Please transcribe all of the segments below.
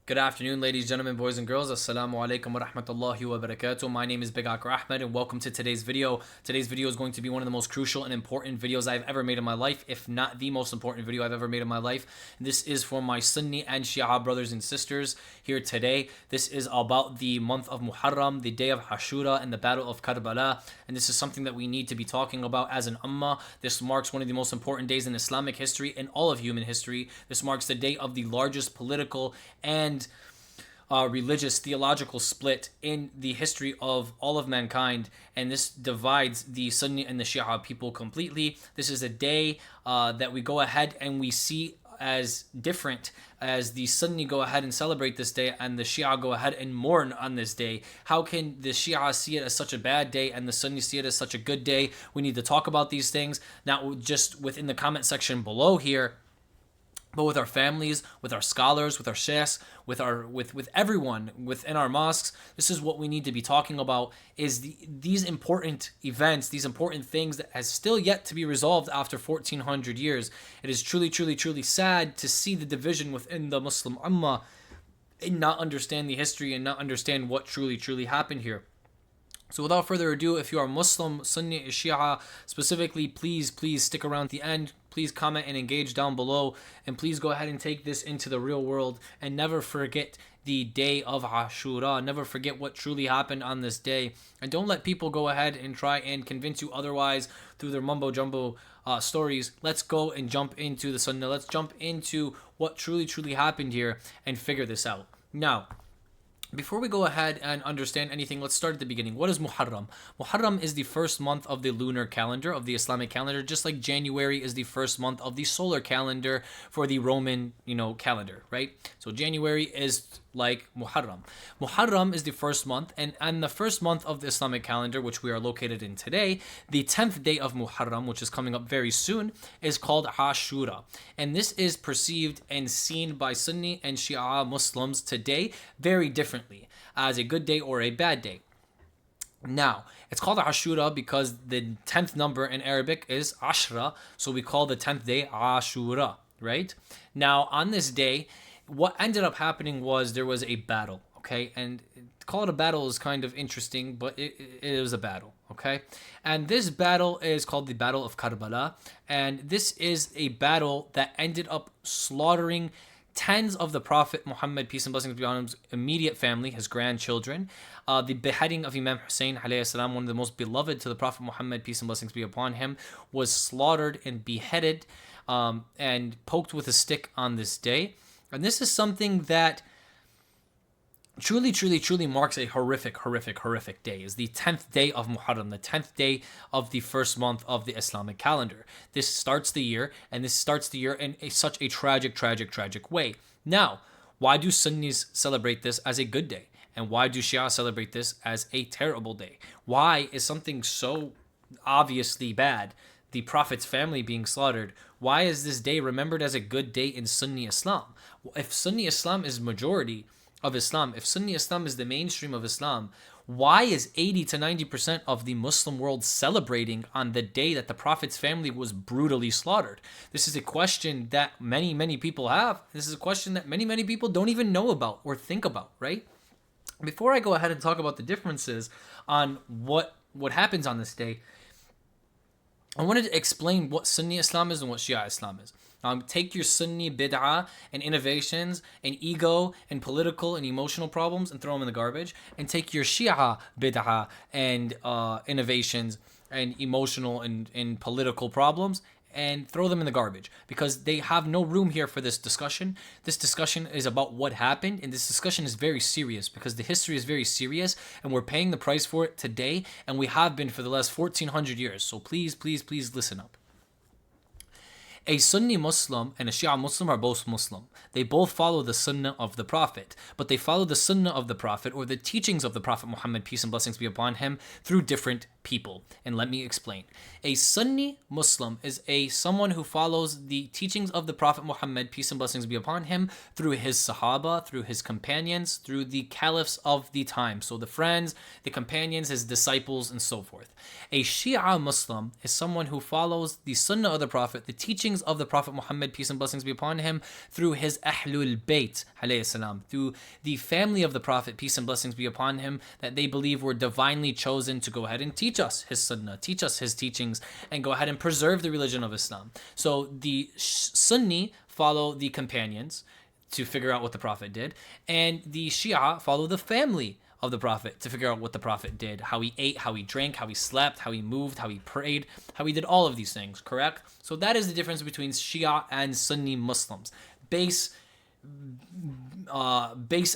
Good afternoon, ladies, gentlemen, boys, and girls. Assalamu alaikum wa rahmatullahi wa barakatuh. My name is Big Akar Ahmed, and welcome to today's video. Today's video is going to be one of the most crucial and important videos I've ever made in my life, if not the most important video I've ever made in my life. This is for my Sunni and Shia brothers and sisters here today. This is about the month of Muharram, the day of Ashura, and the Battle of Karbala. And this is something that we need to be talking about as an ummah. This marks one of the most important days in Islamic history and all of human history. This marks the day of the largest political and religious theological split in the history of all of mankind, and this divides the Sunni and the Shia people completely. This is a day that we go ahead and we see as different, as the Sunni go ahead and celebrate this day and the Shia go ahead and mourn on this day. How can the Shia see it as such a bad day and the Sunni see it as such a good day? We need to talk about these things, not just within the comment section below here, but with our families, with our scholars, with our sheikhs, with everyone within our mosques. This is what we need to be talking about, is these important events, these important things that has still yet to be resolved after 1400 years. It is truly, truly, truly sad to see the division within the Muslim ummah and not understand the history and not understand what truly, truly happened here. So without further ado, if you are Muslim, Sunni, Shia specifically, please stick around the end. Please comment and engage down below, and please go ahead and take this into the real world and never forget the day of Ashura. Never forget what truly happened on this day, and don't let people go ahead and try and convince you otherwise through their mumbo jumbo stories. Let's go and jump into the Sunnah. Let's jump into what truly happened here and figure this out. Now, before we go ahead and understand anything, let's start at the beginning. What is Muharram? Muharram is the first month of the lunar calendar, of the Islamic calendar, just like January is the first month of the solar calendar for the Roman, calendar, right? So January is like Muharram. Muharram is the first month, and the first month of the Islamic calendar, which we are located in today, the 10th day of Muharram, which is coming up very soon, is called Ashura. And this is perceived and seen by Sunni and Shia Muslims today very differently, as a good day or a bad day. Now, it's called Ashura because the 10th number in Arabic is Ashra, so we call the 10th day Ashura, right? Now, on this day, what ended up happening was there was a battle, okay? And call it a battle is kind of interesting, but it was a battle, okay? And this battle is called the Battle of Karbala, and this is a battle that ended up slaughtering tens of the Prophet Muhammad, peace and blessings be on him, immediate family, his grandchildren. The beheading of Imam Hussain, alayhi salam, one of the most beloved to the Prophet Muhammad, peace and blessings be upon him, was slaughtered and beheaded and poked with a stick on this day. And this is something that truly marks a horrific day. Is the 10th day of Muharram, the 10th day of the first month of the Islamic calendar. This starts the year, and this starts the year in such a tragic way. Now, why do Sunnis celebrate this as a good day? And why do Shia celebrate this as a terrible day? Why is something so obviously bad, the Prophet's family being slaughtered, why is this day remembered as a good day in Sunni Islam? If Sunni Islam is majority of Islam, if Sunni Islam is the mainstream of Islam, why is 80 to 90% of the Muslim world celebrating on the day that the Prophet's family was brutally slaughtered? This is a question that many people have. This is a question that many people don't even know about or think about, right? Before I go ahead and talk about the differences on what happens on this day, I wanted to explain what Sunni Islam is and what Shia Islam is. Take your Sunni bid'ah and innovations and ego and political and emotional problems and throw them in the garbage, and take your Shia bid'ah and innovations and emotional and political problems and throw them in the garbage, because they have no room here for this discussion. This discussion is about what happened, and this discussion is very serious because the history is very serious, and we're paying the price for it today, and we have been for the last 1400 years. So please listen up. A Sunni Muslim and a Shia Muslim are both Muslim. They both follow the Sunnah of the Prophet, but they follow the Sunnah of the Prophet, or the teachings of the Prophet Muhammad, peace and blessings be upon him, through different people. And let me explain. A Sunni Muslim is someone who follows the teachings of the Prophet Muhammad, peace and blessings be upon him, through his Sahaba, through his companions, through the caliphs of the time. So the friends, the companions, his disciples, and so forth. A Shia Muslim is someone who follows the Sunnah of the Prophet, the teachings teachings of the Prophet Muhammad, peace and blessings be upon him, through his Ahlul Bayt, alayhi salam, through the family of the Prophet, peace and blessings be upon him, that they believe were divinely chosen to go ahead and teach us his sunnah, teach us his teachings, and go ahead and preserve the religion of Islam. So the Sunni follow the companions to figure out what the Prophet did, and the Shia follow the family of the Prophet to figure out what the Prophet did, how he ate, how he drank, how he slept, how he moved, how he prayed, how he did all of these things, correct? So that is the difference between Shia and Sunni Muslims. Base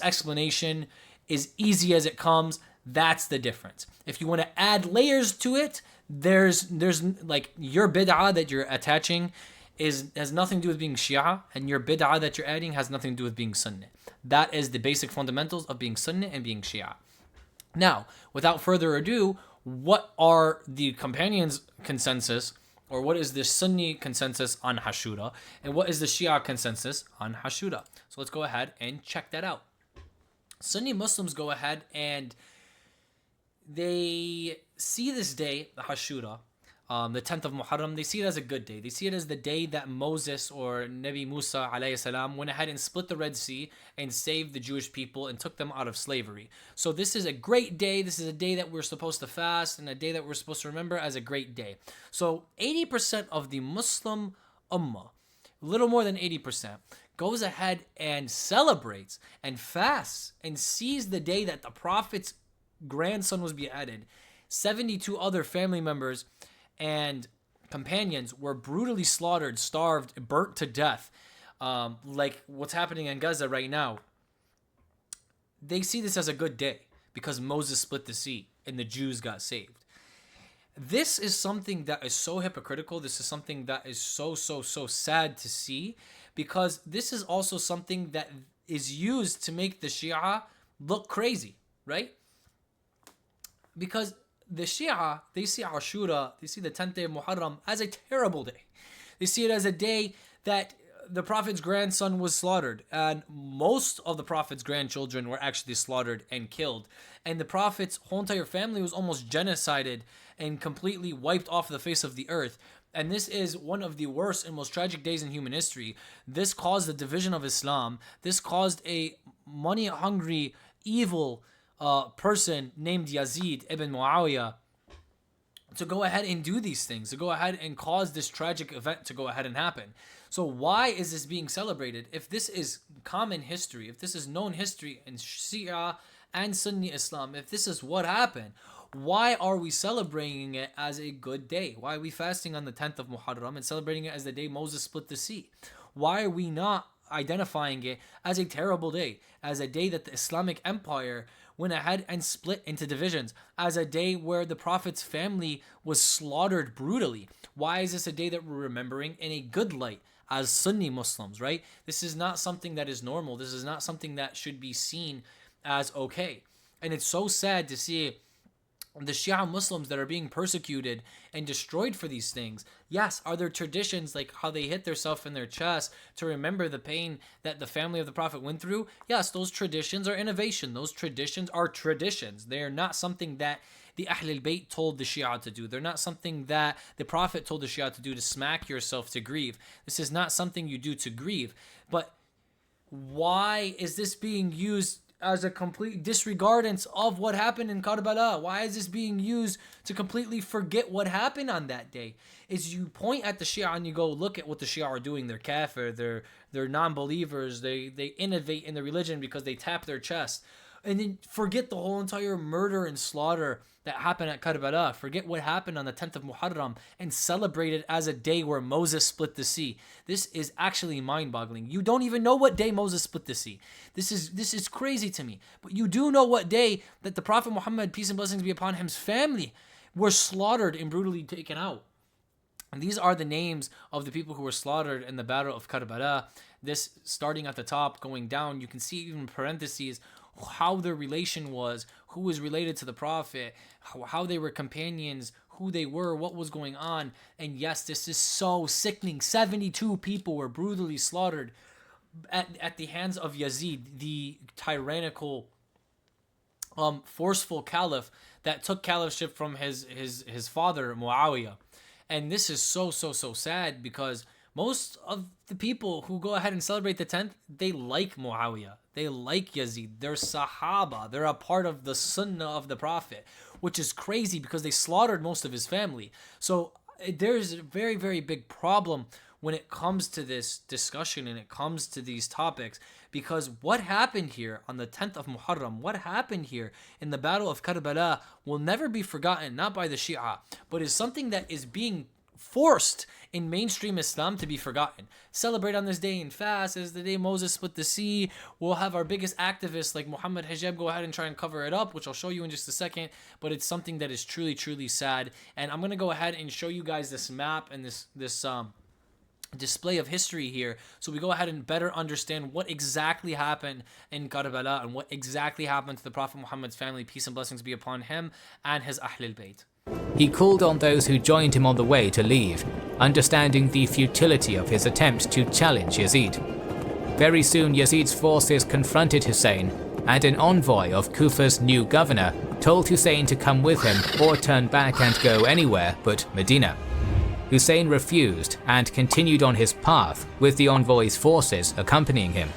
explanation is easy as it comes. That's the difference. If you want to add layers to it, there's like your bid'ah that you're attaching has nothing to do with being Shia, and your bid'ah that you're adding has nothing to do with being Sunni. That is the basic fundamentals of being Sunni and being Shia. Now, without further ado, what are the companions' consensus, or what is the Sunni consensus on Ashura, and what is the Shia consensus on Ashura? So let's go ahead and check that out. Sunni Muslims go ahead and they see this day, the Ashura, the 10th of Muharram, they see it as a good day. They see it as the day that Moses or Nabi Musa alayhi salam went ahead and split the Red Sea and saved the Jewish people and took them out of slavery. So this is a great day. This is a day that we're supposed to fast and a day that we're supposed to remember as a great day. So 80% of the Muslim ummah, a little more than 80%, goes ahead and celebrates and fasts and sees the day that the Prophet's grandson was beheaded. 72 other family members and companions were brutally slaughtered, starved, burnt to death, like what's happening in Gaza right now. They see this as a good day because Moses split the sea and the Jews got saved. This is something that is so hypocritical. This is something that is so sad to see, because this is also something that is used to make the Shia look crazy, right? Because the Shia, they see Ashura, they see the 10th day of Muharram as a terrible day. They see it as a day that the Prophet's grandson was slaughtered, and most of the Prophet's grandchildren were actually slaughtered and killed. And the Prophet's whole entire family was almost genocided and completely wiped off the face of the earth. And this is one of the worst and most tragic days in human history. This caused the division of Islam. This caused a money-hungry, evil person named Yazid ibn Muawiyah to go ahead and do these things, to go ahead and cause this tragic event to go ahead and happen. So why is this being celebrated? If this is common history, if this is known history in Shia and Sunni Islam, if this is what happened, why are we celebrating it as a good day? Why are we fasting on the 10th of Muharram and celebrating it as the day Moses split the sea? Why are we not identifying it as a terrible day, as a day that the Islamic Empire went ahead and split into divisions, as a day where the Prophet's family was slaughtered brutally? Why is this a day that we're remembering in a good light as Sunni Muslims, right? This is not something that is normal. This is not something that should be seen as okay. And it's so sad to see the Shia Muslims that are being persecuted and destroyed for these things. Yes, are there traditions like how they hit themselves in their chest to remember the pain that the family of the Prophet went through? Yes, those traditions are innovation. Those traditions are traditions. They are not something that the Ahlul Bayt told the Shia to do. They're not something that the Prophet told the Shia to do, to smack yourself to grieve. This is not something you do to grieve. But why is this being used as a complete disregardance of what happened in Karbala? Why is this being used to completely forget what happened on that day? Is you point at the Shia and you go, look at what the Shia are doing. They're kafir, they're non-believers, they innovate in the religion because they tap their chest. And then forget the whole entire murder and slaughter that happened at Karbala. Forget what happened on the 10th of Muharram and celebrate it as a day where Moses split the sea. This is actually mind-boggling. You don't even know what day Moses split the sea. This is crazy to me. But you do know what day that the Prophet Muhammad, peace and blessings be upon him's family, were slaughtered and brutally taken out. And these are the names of the people who were slaughtered in the Battle of Karbala. This starting at the top, going down, you can see even parentheses how their relation was, who was related to the Prophet, how they were companions, who they were, what was going on. And yes, this is so sickening. 72 people were brutally slaughtered at the hands of Yazid, the tyrannical, forceful caliph that took caliphship from his father, Muawiyah. And this is so sad because Most of the people who go ahead and celebrate the 10th, they like Muawiyah. They like Yazid. They're Sahaba. They're a part of the Sunnah of the Prophet, which is crazy because they slaughtered most of his family. So there's a very, very big problem when it comes to this discussion and it comes to these topics, because what happened here on the 10th of Muharram, what happened here in the Battle of Karbala will never be forgotten, not by the Shia, but is something that is being forced in mainstream Islam to be forgotten. Celebrate on this day and fast as the day Moses split the sea. We'll have our biggest activists like Muhammad Hijab go ahead and try and cover it up, which I'll show you in just a second, but it's something that is truly, truly sad. And I'm going to go ahead and show you guys this map and this display of history here, so we go ahead and better understand what exactly happened in Karbala and what exactly happened to the Prophet Muhammad's family, peace and blessings be upon him, and his Ahlul Bayt. He called on those who joined him on the way to leave, understanding the futility of his attempt to challenge Yazid. Very soon Yazid's forces confronted Hussein, and an envoy of Kufa's new governor told Hussein to come with him or turn back and go anywhere but Medina. Hussein refused and continued on his path with the envoy's forces accompanying him.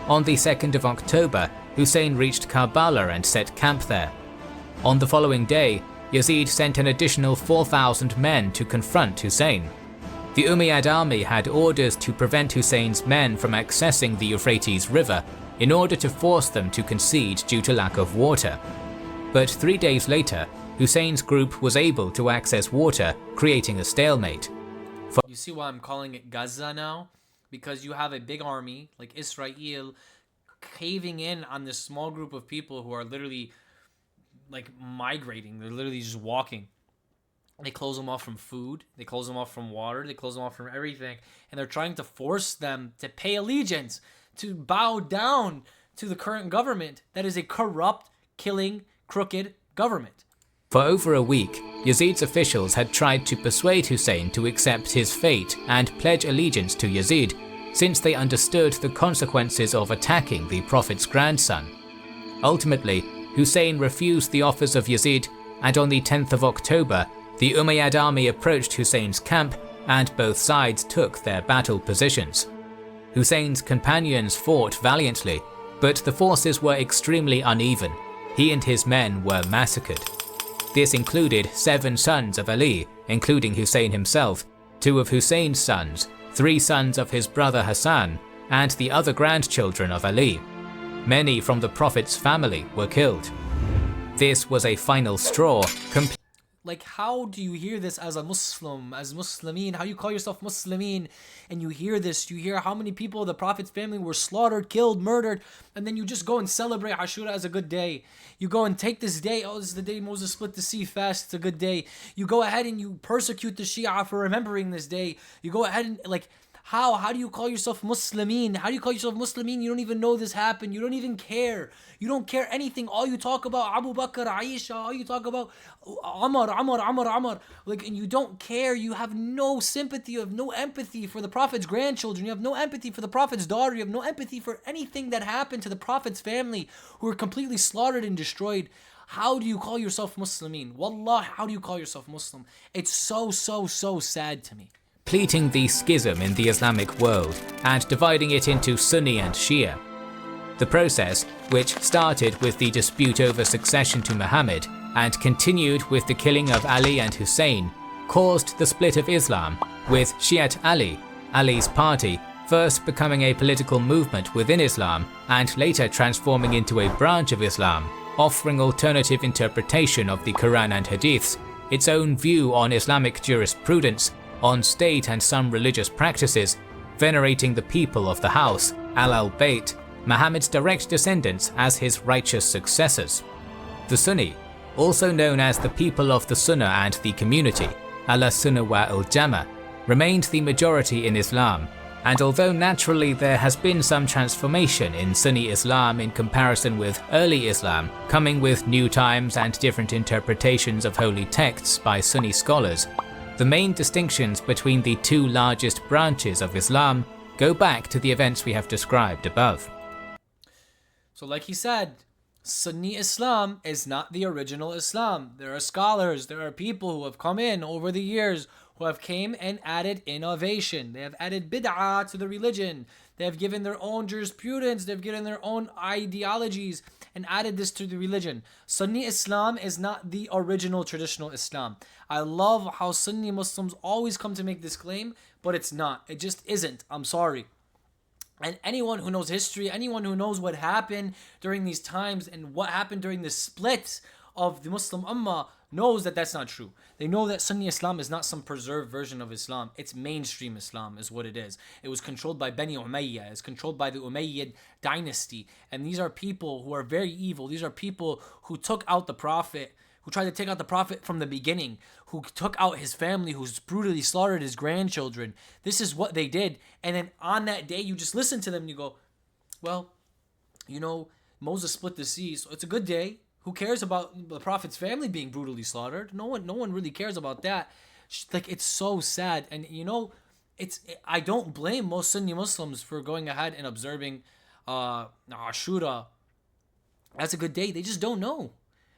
On the 2nd of October, Hussein reached Karbala and set camp there. On the following day, Yazid sent an additional 4,000 men to confront Hussein. The Umayyad army had orders to prevent Hussein's men from accessing the Euphrates River in order to force them to concede due to lack of water. But 3 days later, Hussein's group was able to access water, creating a stalemate. You see why I'm calling it Gaza now? Because you have a big army like Israel caving in on this small group of people who are literally like migrating. They're literally just walking. They close them off from food. They close them off from water. They close them off from everything. And they're trying to force them to pay allegiance, to bow down to the current government that is a corrupt, killing, crooked government. For over a week, Yazid's officials had tried to persuade Hussein to accept his fate and pledge allegiance to Yazid, since they understood the consequences of attacking the Prophet's grandson. Ultimately, Hussein refused the offers of Yazid, and on the 10th of October, the Umayyad army approached Hussein's camp and both sides took their battle positions. Hussein's companions fought valiantly, but the forces were extremely uneven. He and his men were massacred. This included 7 sons of Ali, including Hussein himself, 2 of Hussein's sons, 3 sons of his brother Hasan, and the other grandchildren of Ali. Many from the Prophet's family were killed. This was a final straw. Like, how do you hear this as a Muslim, as Muslimin? How you call yourself Muslimin, and you hear this, you hear how many people of the Prophet's family were slaughtered, killed, murdered, and then you just go and celebrate Ashura as a good day. You go and take this day, oh, this is the day Moses split the sea, fast, it's a good day. You go ahead and you persecute the Shia for remembering this day. You go ahead and, like, how do you call yourself Muslimin? How do you call yourself Muslimin? You don't even know this happened. You don't even care. You don't care anything. All you talk about Abu Bakr, Aisha. All you talk about Amr. Like, and you don't care. You have no sympathy. You have no empathy for the Prophet's grandchildren. You have no empathy for the Prophet's daughter. You have no empathy for anything that happened to the Prophet's family who were completely slaughtered and destroyed. How do you call yourself Muslimin? Wallah, how do you call yourself Muslim? It's so sad to me. Completing the schism in the Islamic world and dividing it into Sunni and Shia. The process, which started with the dispute over succession to Muhammad and continued with the killing of Ali and Hussein, caused the split of Islam, with Shi'at Ali, Ali's party, first becoming a political movement within Islam and later transforming into a branch of Islam, offering alternative interpretation of the Quran and Hadiths, its own view on Islamic jurisprudence, on state and some religious practices, venerating the people of the house, al-Bayt, Muhammad's direct descendants, as his righteous successors. The Sunni, also known as the people of the Sunnah and the community, al-Sunnah wa al-Jama, remained the majority in Islam, and although naturally there has been some transformation in Sunni Islam in comparison with early Islam, coming with new times and different interpretations of holy texts by Sunni scholars, the main distinctions between the 2 largest branches of Islam go back to the events we have described above. So like he said, Sunni Islam is not the original Islam. There are scholars, there are people who have come in over the years who who have came and added innovation. They have added bid'ah to the religion. They have given their own jurisprudence. They've given their own ideologies and added this to the religion. Sunni Islam is not the original traditional Islam. I love how Sunni Muslims always come to make this claim, but it's not. It just isn't. I'm sorry. And anyone who knows history, anyone who knows what happened during these times and what happened during the split of the Muslim Ummah knows that that's not true. They know that Sunni Islam is not some preserved version of Islam. It's mainstream Islam is what it is. It was controlled by Bani Umayyah. It's controlled by the Umayyad dynasty. And these are people who are very evil. These are people who took out the Prophet, who tried to take out the Prophet from the beginning, who took out his family, who's brutally slaughtered his grandchildren. This is what they did. And then on that day, you just listen to them and you go, well, you know, Moses split the sea, so it's a good day. Who cares about the Prophet's family being brutally slaughtered? No one really cares about that. Like, it's so sad. And you know, I don't blame most Sunni Muslims for going ahead and observing Ashura. That's a good day. They just don't know.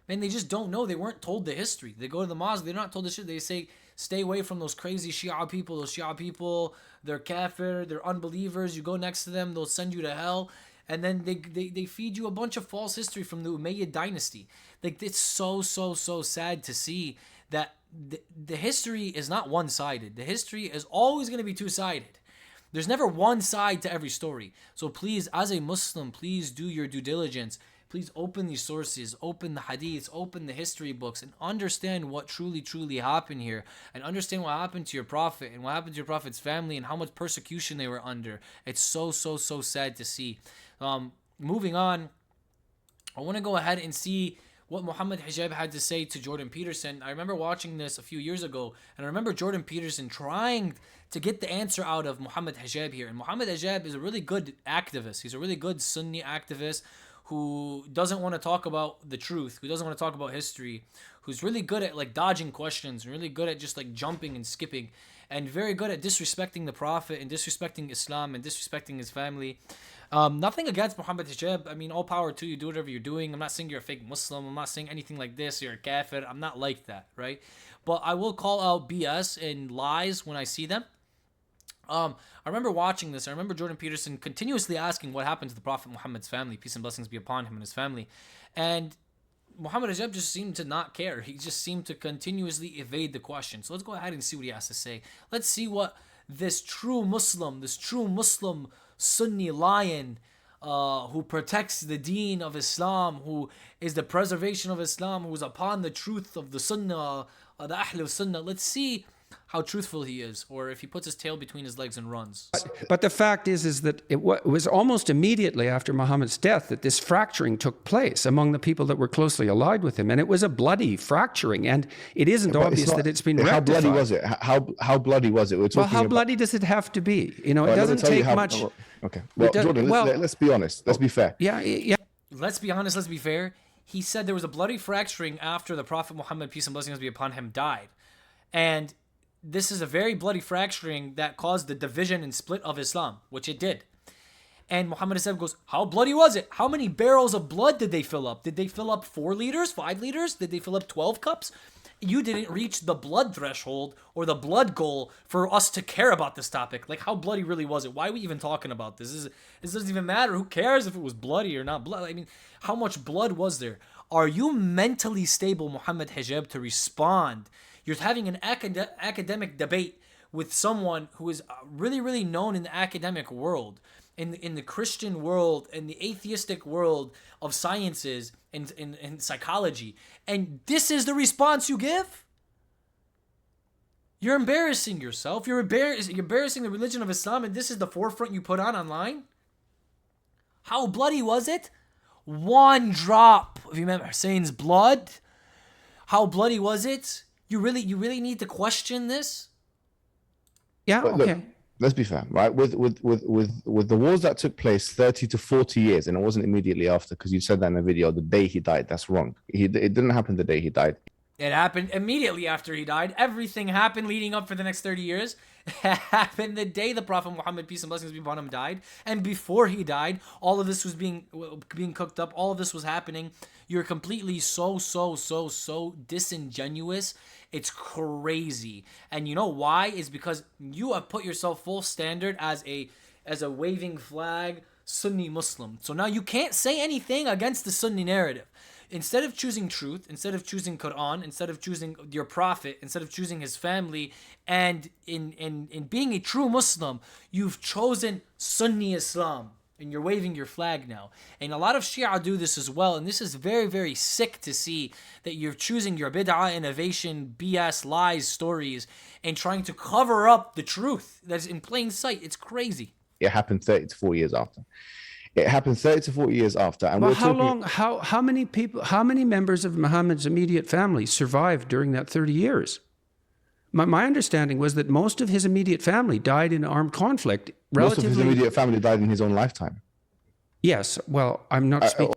Man, they just don't know. They weren't told the history. They go to the mosque, they're not told the shit. They say, stay away from those crazy Shia people. Those Shia people, they're kafir, they're unbelievers. You go next to them, they'll send you to hell. And then they feed you a bunch of false history from the Umayyad dynasty. Like, it's so sad to see that the history is not one-sided. The history is always going to be two-sided. There's never one side to every story. So please, as a Muslim, please do your due diligence. Please open these sources, open the hadiths, open the history books, and understand what truly happened here. And understand what happened to your Prophet and what happened to your Prophet's family and how much persecution they were under. It's so sad to see. Moving on, I want to go ahead and see what Muhammad Hijab had to say to Jordan Peterson. I remember watching this a few years ago, and I remember Jordan Peterson trying to get the answer out of Muhammad Hijab here. And Muhammad Hijab is a really good activist. He's a really good Sunni activist who doesn't want to talk about the truth, who doesn't want to talk about history, who's really good at like dodging questions, and really good at just like jumping and skipping, and very good at disrespecting the Prophet and disrespecting Islam and disrespecting his family. Nothing against Muhammad Hijab. I mean, all power to you. Do whatever you're doing. I'm not saying you're a fake Muslim. I'm not saying anything like this. You're a kafir. I'm not like that, right? But I will call out BS and lies when I see them. I remember watching this. I remember Jordan Peterson continuously asking what happened to the Prophet Muhammad's family. Peace and blessings be upon him and his family. And Muhammad Hijab just seemed to not care. He just seemed to continuously evade the question. So let's go ahead and see what he has to say. Let's see what this true Muslim Sunni lion who protects the deen of Islam, who is the preservation of Islam, who is upon the truth of the Sunnah, the Ahl Sunnah. Let's see how truthful he is, or if he puts his tail between his legs and runs. But the fact is that it was almost immediately after Muhammad's death that this fracturing took place among the people that were closely allied with him, and it was a bloody fracturing, and it isn't obvious that it's been rectified. How bloody was it? How bloody was it? Well, how bloody does it have to be? You know, it doesn't take much. Okay. Well, Jordan, let's be honest. Let's be fair. Yeah. Let's be honest. Let's be fair. He said there was a bloody fracturing after the Prophet Muhammad, peace and blessings be upon him, died, and this is a very bloody fracturing that caused the division and split of Islam, which it did. And Muhammad Hijab goes, how bloody was it? How many barrels of blood did they fill up? Did they fill up 4 liters, 5 liters? Did they fill up 12 cups? You didn't reach the blood threshold or the blood goal for us to care about this topic. Like, how bloody really was it? Why are we even talking about this? This doesn't even matter. Who cares if it was bloody or not blood? I mean, how much blood was there? Are you mentally stable, Muhammad Hijab, to respond? You're having an academic debate with someone who is really known in the academic world, in the Christian world, in the atheistic world of sciences and in psychology. And this is the response you give? You're embarrassing yourself. You're embarrassing the religion of Islam, and this is the forefront you put on online? How bloody was it? 1 drop of Imam Hussein's blood. How bloody was it? You really need to question this? Yeah, but okay. Look, let's be fair, right? With the wars that took place 30 to 40 years, and it wasn't immediately after, because you said that in the video, the day he died. That's wrong. It didn't happen the day he died. It happened immediately after he died. Everything happened leading up for the next 30 years. It happened the day the Prophet Muhammad, peace and blessings be upon him, died. And before he died, all of this was being cooked up. All of this was happening. You're completely so disingenuous. It's crazy. And you know why? Is because you have put yourself full standard as a waving flag Sunni Muslim. So now you can't say anything against the Sunni narrative. Instead of choosing truth, instead of choosing Quran, instead of choosing your Prophet, instead of choosing his family, and in being a true Muslim, you've chosen Sunni Islam. And you're waving your flag now. And a lot of Shia do this as well. And this is very, very sick to see that you're choosing your bid'ah, innovation, BS, lies, stories, and trying to cover up the truth that's in plain sight. It's crazy. It happened 30 to 40 years after. It happened 30 to 40 years after. And well, how many people, how many members of Muhammad's immediate family survived during that 30 years? My understanding was that most of his immediate family died in armed conflict. Most of his immediate family died in his own lifetime. Yes, well, I'm not speaking.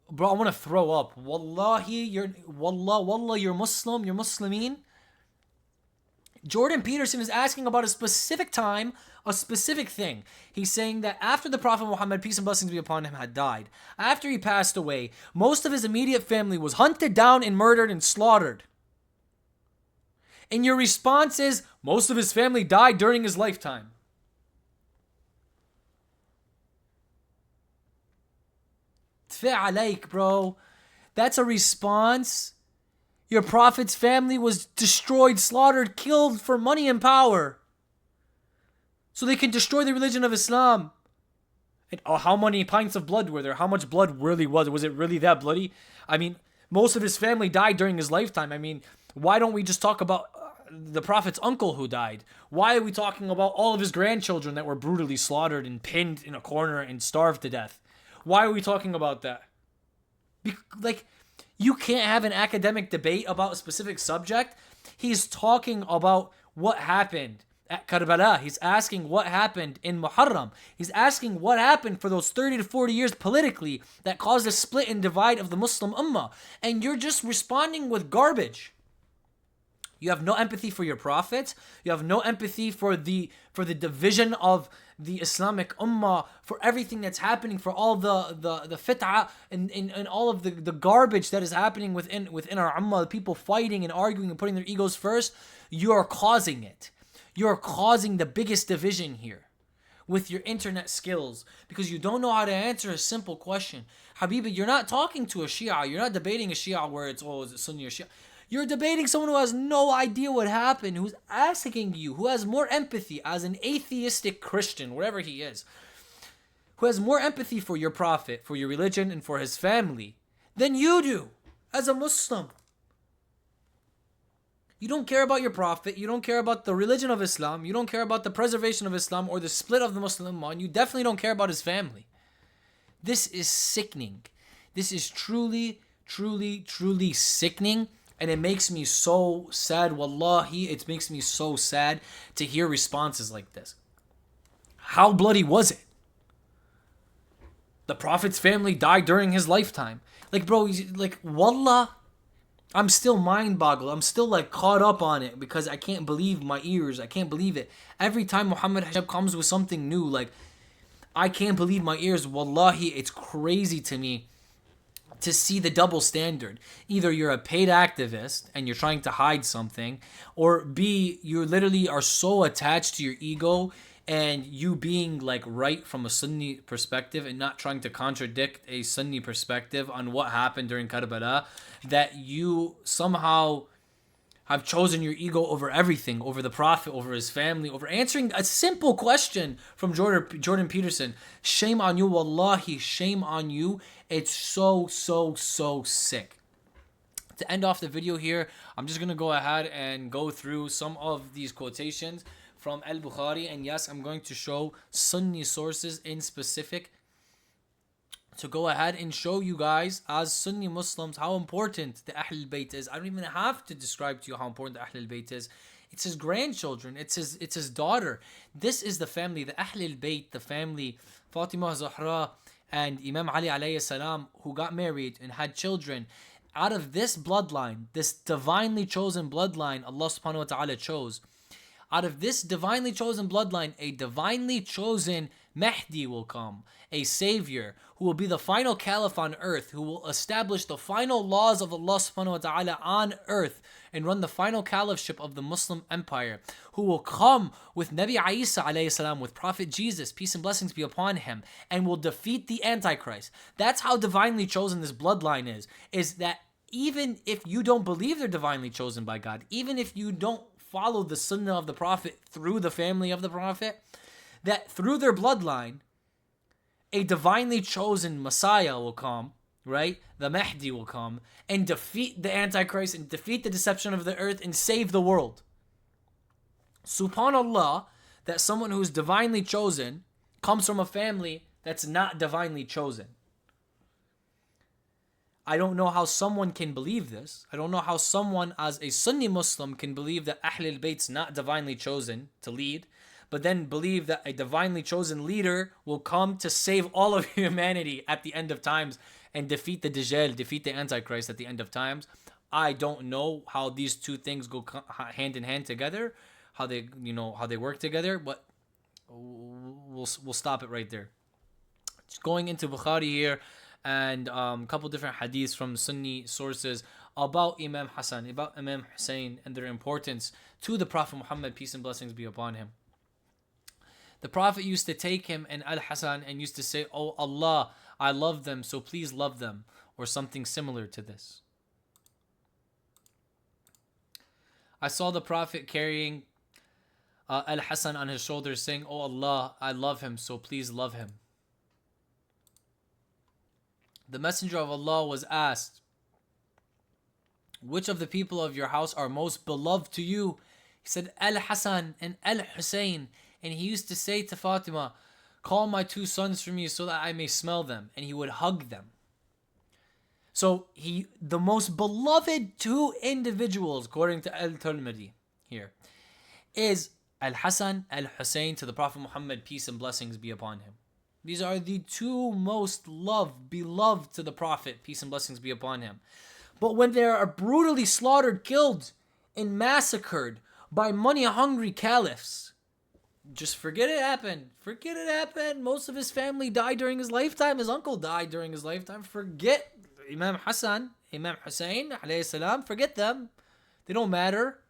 Bro, I want to throw up. Wallahi, you're Muslim, you're Muslimeen. Jordan Peterson is asking about a specific time, a specific thing. He's saying that after the Prophet Muhammad, peace and blessings be upon him, had died, after he passed away, most of his immediate family was hunted down and murdered and slaughtered. And your response is, most of his family died during his lifetime. Tfi alayk, bro. That's a response. Your Prophet's family was destroyed, slaughtered, killed for money and power. So they can destroy the religion of Islam. And how many pints of blood were there? How much blood really was? Was it really that bloody? I mean, most of his family died during his lifetime. I mean, why don't we just talk about the Prophet's uncle who died? Why are we talking about all of his grandchildren that were brutally slaughtered and pinned in a corner and starved to death? Why are we talking about that? You can't have an academic debate about a specific subject. He's talking about what happened at Karbala. He's asking what happened in Muharram. He's asking what happened for those 30 to 40 years politically that caused a split and divide of the Muslim Ummah. And you're just responding with garbage. You have no empathy for your Prophet. You have no empathy for the division of the Islamic Ummah, for everything that's happening, for all the fit'ah and all of the garbage that is happening within our Ummah, the people fighting and arguing and putting their egos first. You are causing it. You are causing the biggest division here with your internet skills because you don't know how to answer a simple question. Habibi, you're not talking to a Shia. You're not debating a Shia where it's, is it Sunni or Shia? You're debating someone who has no idea what happened, who's asking you, who has more empathy as an atheistic Christian, wherever he is, who has more empathy for your Prophet, for your religion, and for his family than you do as a Muslim. You don't care about your Prophet, you don't care about the religion of Islam, you don't care about the preservation of Islam or the split of the Muslim Ummah, and you definitely don't care about his family. This is sickening. This is truly sickening. And it makes me so sad, wallahi, it makes me so sad to hear responses like this. How bloody was it? The Prophet's family died during his lifetime. Bro, wallah, I'm still mind-boggled. I'm still caught up on it because I can't believe my ears. I can't believe it. Every time Muhammad Hijab comes with something new, I can't believe my ears. Wallahi, it's crazy to me to see the double standard. Either you're a paid activist and you're trying to hide something, or B, you literally are so attached to your ego and you being right from a Sunni perspective and not trying to contradict a Sunni perspective on what happened during Karbala, that you somehow have chosen your ego over everything, over the Prophet, over his family, over answering a simple question from Jordan Peterson. Shame on you, wallahi, shame on you. It's so sick. To end off the video here, I'm just going to go ahead and go through some of these quotations from Al-Bukhari. And yes, I'm going to show Sunni sources in specific to go ahead and show you guys as Sunni Muslims how important the Ahl al-Bayt is. I don't even have to describe to you how important the Ahl al-Bayt is. It's his grandchildren. It's his daughter. This is the family, the Ahl al-Bayt, the family, Fatima, Zahra, and Imam Ali alayhi salam, who got married and had children, out of this bloodline, this divinely chosen bloodline Allah subhanahu wa ta'ala chose, out of this divinely chosen bloodline, a divinely chosen Mahdi will come, a savior who will be the final caliph on earth, who will establish the final laws of Allah subhanahu wa ta'ala on earth and run the final caliphship of the Muslim empire, who will come with Nabi Isa alayhi salam, with Prophet Jesus, peace and blessings be upon him, and will defeat the Antichrist. That's how divinely chosen this bloodline is that even if you don't believe they're divinely chosen by God, even if you don't follow the sunnah of the Prophet through the family of the Prophet, that through their bloodline, a divinely chosen Messiah will come, right? The Mahdi will come and defeat the Antichrist and defeat the deception of the earth and save the world. SubhanAllah, that someone who's divinely chosen comes from a family that's not divinely chosen. I don't know how someone can believe this. I don't know how someone as a Sunni Muslim can believe that Ahlul Bayt's not divinely chosen to lead, but then believe that a divinely chosen leader will come to save all of humanity at the end of times and defeat the Dajjal, defeat the Antichrist at the end of times. I don't know how these two things go hand in hand together, how they work together, but we'll stop it right there. Just going into Bukhari here, and a couple different hadiths from Sunni sources about Imam Hasan, about Imam Hussain, and their importance to the Prophet Muhammad, peace and blessings be upon him. The Prophet used to take him and Al-Hasan and used to say, "Oh Allah, I love them, so please love them," or something similar to this. I saw the Prophet carrying Al-Hasan on his shoulders saying, "Oh Allah, I love him, so please love him." The Messenger of Allah was asked, "Which of the people of your house are most beloved to you?" He said, Al-Hasan and Al-Hussein. And he used to say to Fatima, "Call my two sons for me so that I may smell them." And he would hug them. So the most beloved two individuals, according to at-Tirmidhi here, is Al-Hasan, Al-Hussein, to the Prophet Muhammad, peace and blessings be upon him. These are the two most beloved to the Prophet, peace and blessings be upon him. But when they are brutally slaughtered, killed, and massacred by money-hungry caliphs, just forget it happened. Forget it happened. Most of his family died during his lifetime. His uncle died during his lifetime. Forget Imam Hasan, Imam Hussain, alayhi salam. Forget them. They don't matter.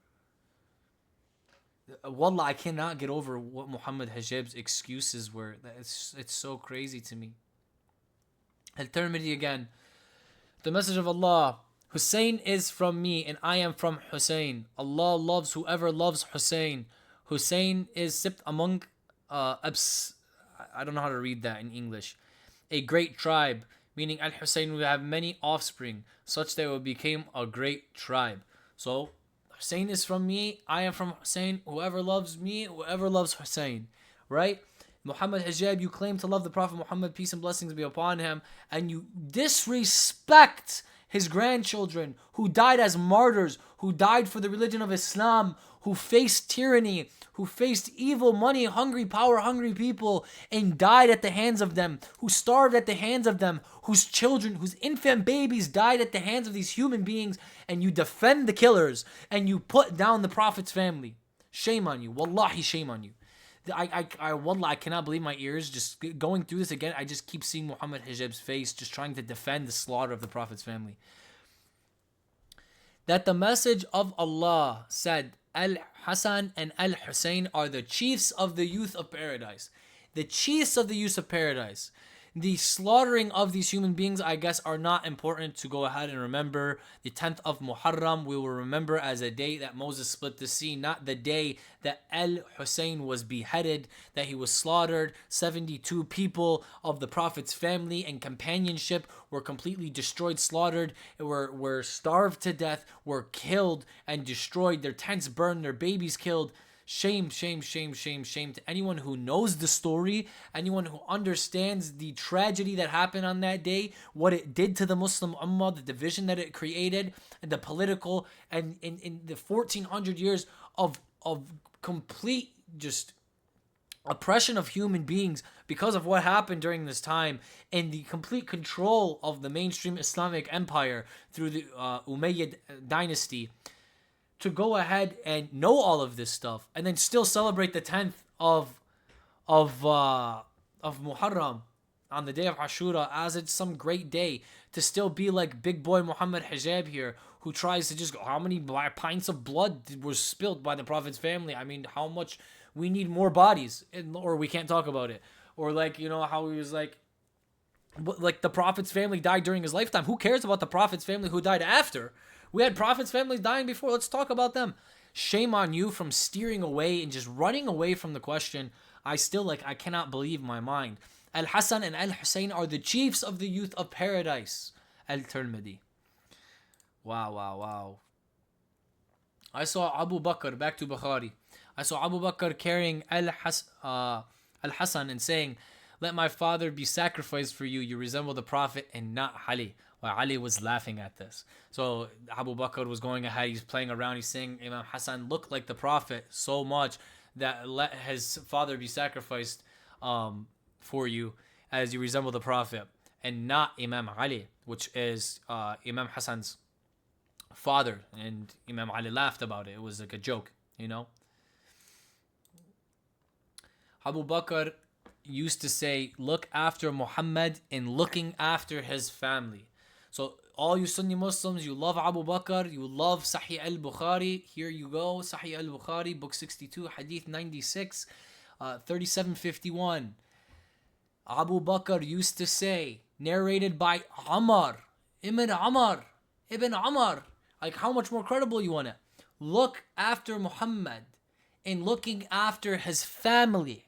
Wallah, I cannot get over what Muhammad Hijab's excuses were. It's so crazy to me. Al-Tirmidhi again. The message of Allah, Hussein is from me and I am from Hussein. Allah loves whoever loves Hussein. Hussein is sipped among, I don't know how to read that in English. A great tribe, meaning Al-Hussein will have many offspring, such that it will become a great tribe. So, Hussein is from me, I am from Hussein, whoever loves me, whoever loves Hussein, right? Muhammad Hijab, you claim to love the Prophet Muhammad, peace and blessings be upon him, and you disrespect his grandchildren who died as martyrs, who died for the religion of Islam, who faced tyranny, who faced evil, money-hungry, power-hungry people and died at the hands of them, who starved at the hands of them, whose children, whose infant babies died at the hands of these human beings, and you defend the killers and you put down the Prophet's family. Shame on you. Wallahi, shame on you. Wallah, I cannot believe my ears. Just going through this again, I just keep seeing Muhammad Hijab's face just trying to defend the slaughter of the Prophet's family. That the message of Allah said, Al-Hasan and Al-Hussein are the chiefs of the youth of paradise. The chiefs of the youth of paradise. The slaughtering of these human beings, I guess, are not important to go ahead and remember. The 10th of Muharram, we will remember as a day that Moses split the sea, not the day that Al-Hussein was beheaded, that he was slaughtered. 72 people of the Prophet's family and companionship were completely destroyed, slaughtered, were starved to death, were killed and destroyed, their tents burned, their babies killed. Shame, shame, shame, shame, shame to anyone who knows the story, anyone who understands the tragedy that happened on that day, what it did to the Muslim Ummah, the division that it created, and the political, and in the 1400 years of complete just oppression of human beings because of what happened during this time, and the complete control of the mainstream Islamic empire through the Umayyad dynasty, to go ahead and know all of this stuff and then still celebrate the 10th of Muharram on the day of Ashura as it's some great day, to still be like big boy Muhammad Hijab here, who tries to just go, how many pints of blood was spilled by the Prophet's family? I mean, how much? We need more bodies, or we can't talk about it. Or like, you know, how he was like the Prophet's family died during his lifetime. Who cares about the Prophet's family who died after? We had Prophet's families dying before. Let's talk about them. Shame on you from steering away and just running away from the question. I cannot believe my mind. Al-Hasan and Al-Hussain are the chiefs of the youth of paradise. At-Tirmidhi. Wow. I saw Abu Bakr, back to Bukhari. I saw Abu Bakr carrying Al-Hasan and saying, let my father be sacrificed for you. You resemble the Prophet and not Ali. Well, Ali was laughing at this. So Abu Bakr was going ahead. He's playing around. He's saying, Imam Hasan looked like the Prophet so much that let his father be sacrificed for you as you resemble the Prophet, and not Imam Ali, which is Imam Hasan's father. And Imam Ali laughed about it. It was like a joke, you know. Abu Bakr used to say, look after Muhammad in looking after his family. So all you Sunni Muslims, you love Abu Bakr, you love Sahih al-Bukhari. Here you go, Sahih al-Bukhari, book 62, hadith 96, 3751. Abu Bakr used to say, narrated by Ibn Umar. Like, how much more credible you want it? Look after Muhammad in looking after his family.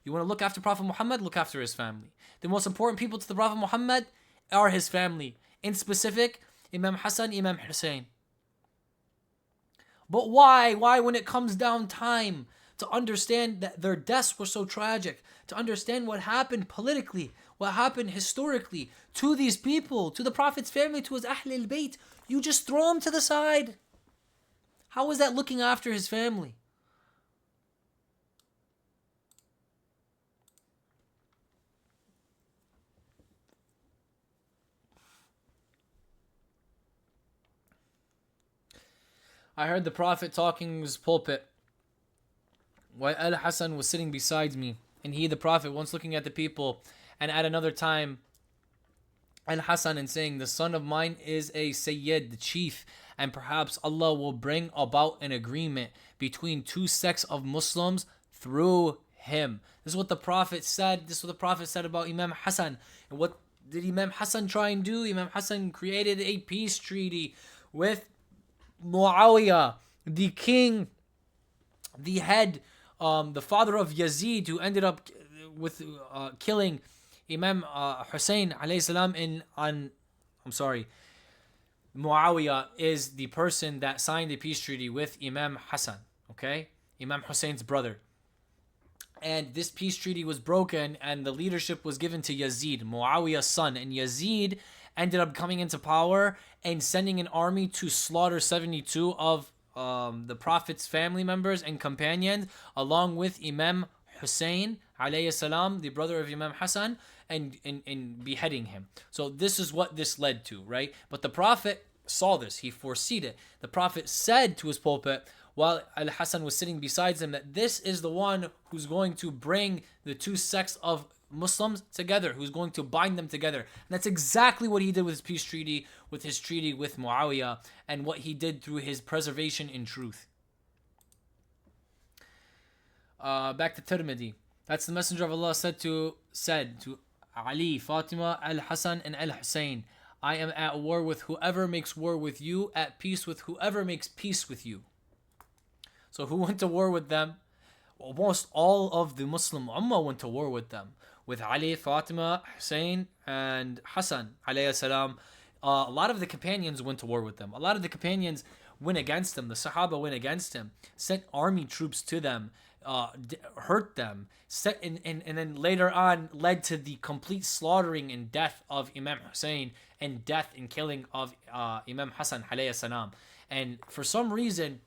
You want to look after Prophet Muhammad? Look after his family. The most important people to the Prophet Muhammad are his family. In specific, Imam Hasan, Imam Hussain. But why? Why, when it comes down time to understand that their deaths were so tragic, to understand what happened politically, what happened historically to these people, to the Prophet's family, to his Ahl al-Bayt, you just throw them to the side? How is that looking after his family? I heard the Prophet talking in his pulpit while Al-Hasan was sitting beside me, and he, the Prophet, once looking at the people, and at another time Al-Hasan, and saying, the son of mine is a Sayyid, the chief, and perhaps Allah will bring about an agreement between two sects of Muslims through him. This is what the Prophet said. This is what the Prophet said about Imam Hasan. And what did Imam Hasan try and do? Imam Hasan created a peace treaty with Muawiyah, the king, the head, the father of Yazid, who ended up with killing Imam Hussain alayhi salam Muawiyah is the person that signed the peace treaty with Imam Hasan, okay? Imam Hussein's brother. And this peace treaty was broken, and the leadership was given to Yazid, Muawiyah's son. And Yazid ended up coming into power and sending an army to slaughter 72 of the Prophet's family members and companions, along with Imam Hussain alayhi salam, the brother of Imam Hasan, and beheading him. So this is what this led to, right? But the Prophet saw this. He foresaw it. The Prophet said to his pulpit, while Al-Hasan was sitting beside him, that this is the one who's going to bring the two sects of Muslims together, who's going to bind them together. And that's exactly what he did with his peace treaty, with his treaty with Muawiyah, and what he did through his preservation in truth. Back to Tirmidhi. That's the Messenger of Allah said to Ali, Fatima, Al-Hasan, and Al-Hussain, I am at war with whoever makes war with you, at peace with whoever makes peace with you. So who went to war with them? Almost all of the Muslim Ummah went to war with them. With Ali, Fatima, Hussain, and Hasan alayhi salam. A lot of the companions went to war with them. A lot of the companions went against them. The Sahaba went against them, sent army troops to them, hurt them, and then later on led to the complete slaughtering and death of Imam Hussain, and death and killing of Imam Hasan alayhi salam. And for some reason,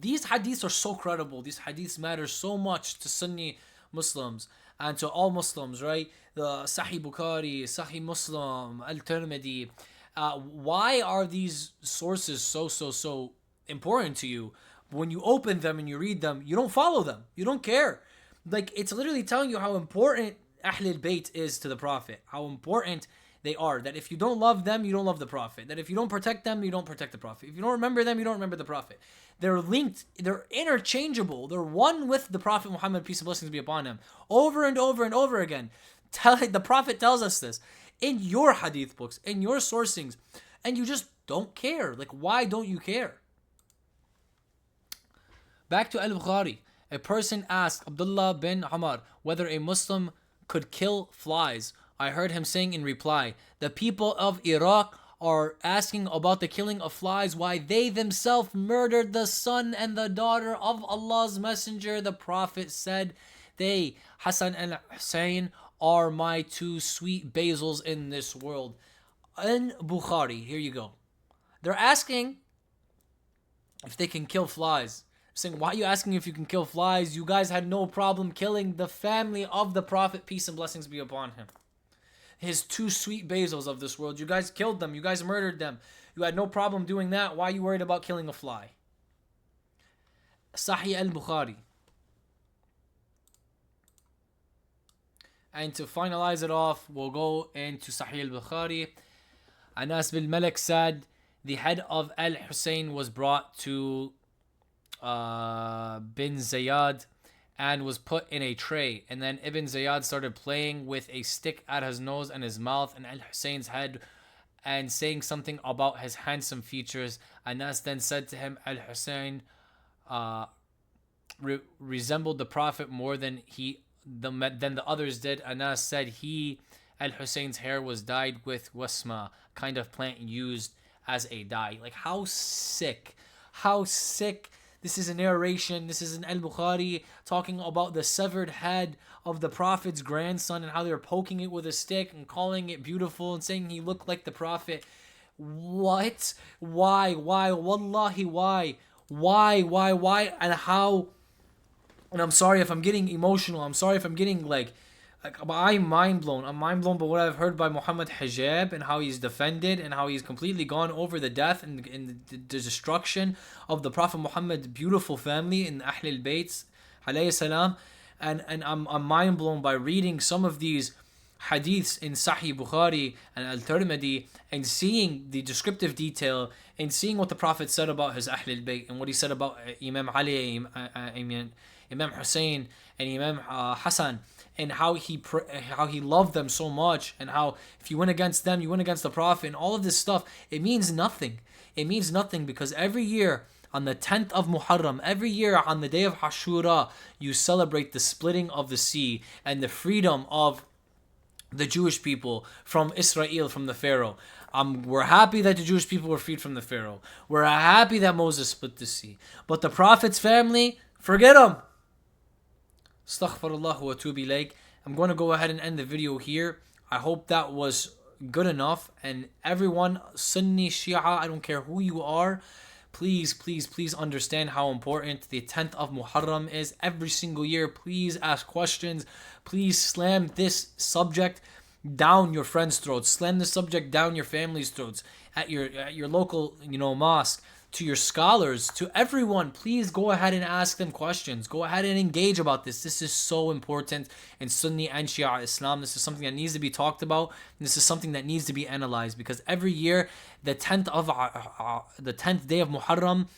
these hadiths are so credible. These hadiths matter so much to Sunni Muslims and to all Muslims, right? The Sahih Bukhari, Sahih Muslim, at-Tirmidhi. Why are these sources so important to you? When you open them and you read them, you don't follow them. You don't care. Like, it's literally telling you how important Ahlul Bayt is to the Prophet. How important they are. That if you don't love them, you don't love the Prophet. That if you don't protect them, you don't protect the Prophet. If you don't remember them, you don't remember the Prophet. They're linked. They're interchangeable. They're one with the Prophet Muhammad, peace and blessings be upon him. Over and over and over again. The Prophet tells us this in your hadith books, in your sourcings, and you just don't care. Like, why don't you care? Back to Al-Bukhari. A person asked Abdullah bin Umar whether a Muslim could kill flies. I heard him saying in reply, the people of Iraq are asking about the killing of flies, why they themselves murdered the son and the daughter of Allah's messenger. The Prophet said, they, Hasan and Hussain, are my two sweet basils in this world. In Bukhari, here you go. They're asking if they can kill flies. Saying, why are you asking if you can kill flies? You guys had no problem killing the family of the Prophet, peace and blessings be upon him. His two sweet basils of this world. You guys killed them. You guys murdered them. You had no problem doing that. Why are you worried about killing a fly? Sahih al-Bukhari. And to finalize it off, we'll go into Sahih al-Bukhari. Anas bin Malik said, the head of al-Hussain was brought to bin Zayad and was put in a tray, and then Ibn Zayad started playing with a stick at his nose and his mouth and Al-Hussein's head and saying something about his handsome features. Anas then said to him, Al-Hussein resembled the Prophet more than the others did. Anas said Al-Hussein's hair was dyed with wasma, kind of plant used as a dye. Like, how sick. This is a narration. This is an Al-Bukhari talking about the severed head of the Prophet's grandson and how they were poking it with a stick and calling it beautiful and saying he looked like the Prophet. What? Why? Wallahi, why? And how? And I'm sorry if I'm getting emotional. I'm sorry if I'm getting I'm mind blown. I'm mind blown by what I've heard by Muhammad Hijab and how he's defended and how he's completely gone over the death and the destruction of the Prophet Muhammad's beautiful family in Ahlul Bayt alayhi salam. And I'm mind blown by reading some of these hadiths in Sahih Bukhari and at-Tirmidhi and seeing the descriptive detail and seeing what the Prophet said about his Ahlul Bayt and what he said about Imam Ali, Imam Hussain and Imam Hasan, and how he loved them so much, and how if you went against them, you went against the Prophet, and all of this stuff, it means nothing. It means nothing because every year on the 10th of Muharram, every year on the day of Ashura, you celebrate the splitting of the sea and the freedom of the Jewish people from Israel, from the Pharaoh. We're happy that the Jewish people were freed from the Pharaoh. We're happy that Moses split the sea. But the Prophet's family, forget them. Astaghfirullah wa atubu ilayk. I'm going to go ahead and end the video here. I hope that was good enough. And everyone, Sunni, Shia, I don't care who you are, please understand how important the 10th of Muharram is. Every single year, please ask questions. Please slam this subject down your friends' throats. Slam this subject down your family's throats. At your local, mosque. To your scholars, to everyone, please go ahead and ask them questions. Go ahead and engage about this. This is so important in Sunni and Shia Islam. This is something that needs to be talked about. And this is something that needs to be analyzed because every year, the 10th day of Muharram,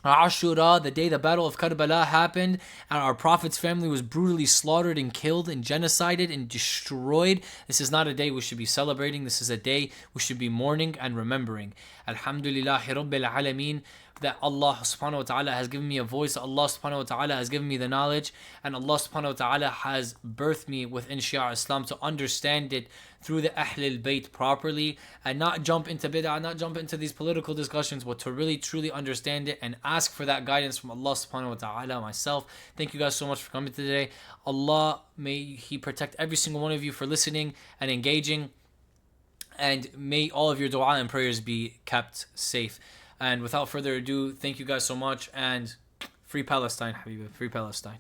Ashura, the day the Battle of Karbala happened, and our Prophet's family was brutally slaughtered and killed and genocided and destroyed. This is not a day we should be celebrating. This is a day we should be mourning and remembering. Alhamdulillahi Rabbil Alameen, that Allah subhanahu wa ta'ala has given me a voice, Allah subhanahu wa ta'ala has given me the knowledge, and Allah subhanahu wa ta'ala has birthed me within Shia Islam to understand it through the Ahlul Bayt properly and not jump into bid'ah, not jump into these political discussions, but to really truly understand it and ask for that guidance from Allah subhanahu wa ta'ala myself. Thank you guys so much for coming today. Allah, may He protect every single one of you for listening and engaging, and may all of your dua and prayers be kept safe. And without further ado, thank you guys so much, and free Palestine, Habiba, free Palestine.